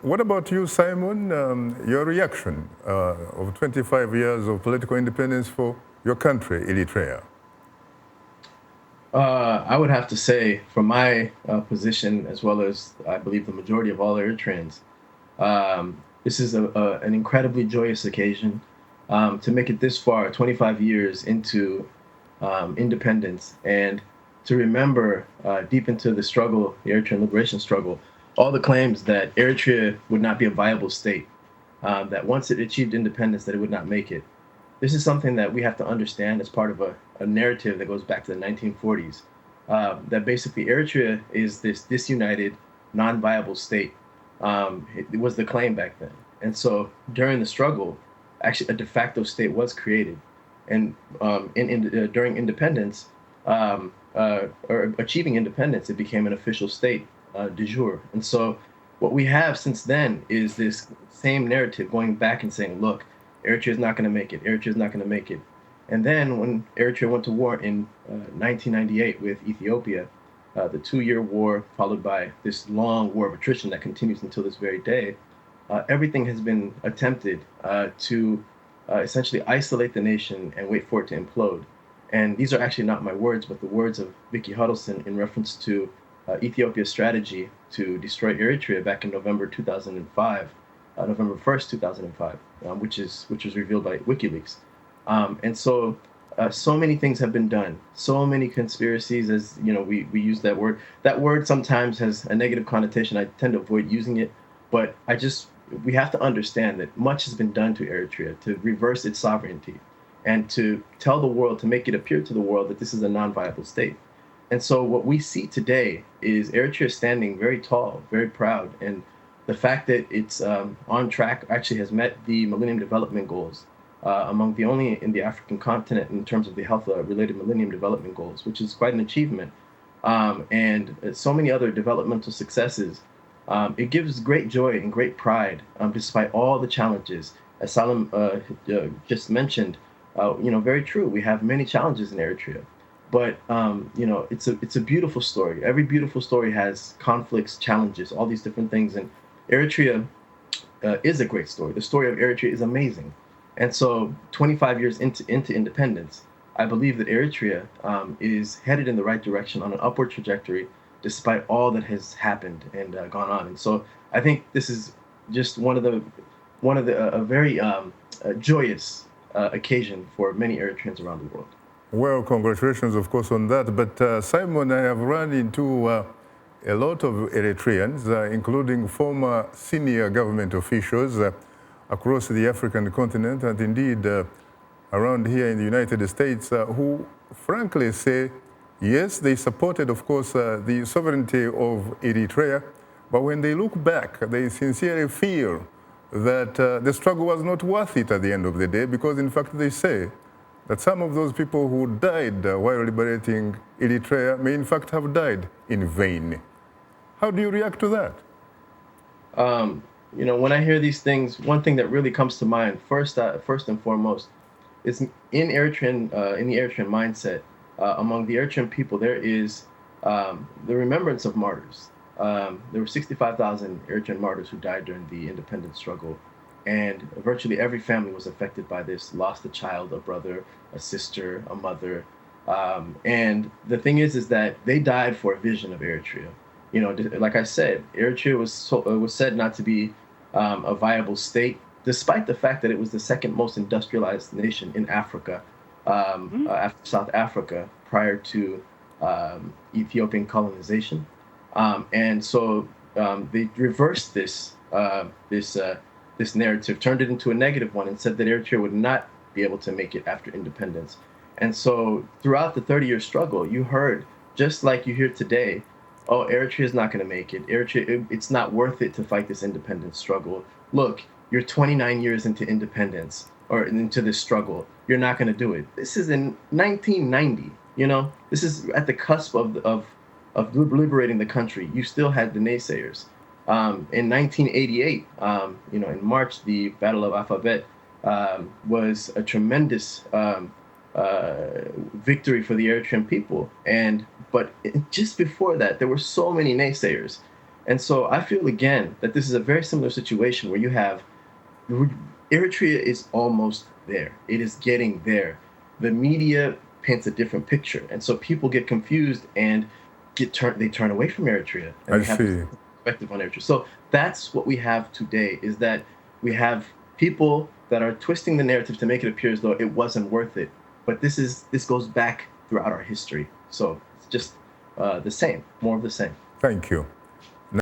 What about you, Simon? Your reaction of 25 years of political independence for your country, Eritrea? I would have to say, from my position, as well as I believe the majority of all Eritreans, this is an incredibly joyous occasion to make it this far, 25 years into independence, and to remember deep into the struggle, the Eritrean liberation struggle, all the claims that Eritrea would not be a viable state, that once it achieved independence, that it would not make it. This is something that we have to understand as part of a narrative that goes back to the 1940s. That basically Eritrea is this disunited, non-viable state. It was the claim back then. And so during the struggle, actually a de facto state was created. And during independence, or achieving independence, it became an official state de jure. And so what we have since then is this same narrative going back and saying, look, Eritrea is not going to make it. Eritrea is not going to make it. And then when Eritrea went to war in 1998 with Ethiopia, the 2-year war followed by this long war of attrition that continues until this very day, everything has been attempted to essentially isolate the nation and wait for it to implode. And these are actually not my words, but the words of Vicky Huddleston in reference to Ethiopia's strategy to destroy Eritrea back in November 2005, November 1st, 2005, which was revealed by WikiLeaks. And so so many things have been done, so many conspiracies, as you know, we use that word. That word sometimes has a negative connotation. I tend to avoid using it, but we have to understand that much has been done to Eritrea to reverse its sovereignty and to tell the world, to make it appear to the world that this is a non-viable state. And so what we see today is Eritrea standing very tall, very proud, and the fact that it's on track, actually has met the Millennium Development Goals, among the only in the African continent in terms of the health-related Millennium Development Goals, which is quite an achievement. And so many other developmental successes. It gives great joy and great pride, despite all the challenges. As Salam just mentioned, very true. We have many challenges in Eritrea, but it's a beautiful story. Every beautiful story has conflicts, challenges, all these different things, and Eritrea is a great story. The story of Eritrea is amazing. And so 25 years into independence, I believe that Eritrea is headed in the right direction on an upward trajectory, despite all that has happened and gone on. And so I think this is just one of the a very joyous occasion for many Eritreans around the world. Well, congratulations, of course, on that. But Simon, I have run into a lot of Eritreans, including former senior government officials across the African continent and indeed around here in the United States, who frankly say, yes, they supported, of course, the sovereignty of Eritrea, but when they look back, they sincerely feel that the struggle was not worth it at the end of the day, because in fact they say that some of those people who died while liberating Eritrea may in fact have died in vain. How do you react to that? When I hear these things, one thing that really comes to mind first and foremost is in the Eritrean mindset, among the Eritrean people, there is the remembrance of martyrs. There were 65,000 Eritrean martyrs who died during the independence struggle, and virtually every family was affected by this, lost a child, a brother, a sister, a mother. And the thing is that they died for a vision of Eritrea. Like I said, Eritrea was said not to be a viable state, despite the fact that it was the second most industrialized nation in Africa, after South Africa, prior to Ethiopian colonization. And so they reversed this narrative, turned it into a negative one, and said that Eritrea would not be able to make it after independence. And so throughout the 30-year struggle, you heard, just like you hear today, oh, Eritrea is not going to make it. Eritrea, it's not worth it to fight this independence struggle. Look, you're 29 years into independence, or into this struggle. You're not going to do it. This is in 1990. This is at the cusp of liberating the country. You still had the naysayers. In 1988, in March, the Battle of Alphabet was a tremendous victory for the Eritrean people. But just before that, there were so many naysayers. And so I feel again that this is a very similar situation where you have Eritrea is almost there. It is getting there. The media paints a different picture, and so people get confused and they turn away from Eritrea, and I they have this see. perspective on Eritrea. So that's what we have today: is that we have people that are twisting the narrative to make it appear as though it wasn't worth it. But this goes back throughout our history. So it's just the same, more of the same. Thank you.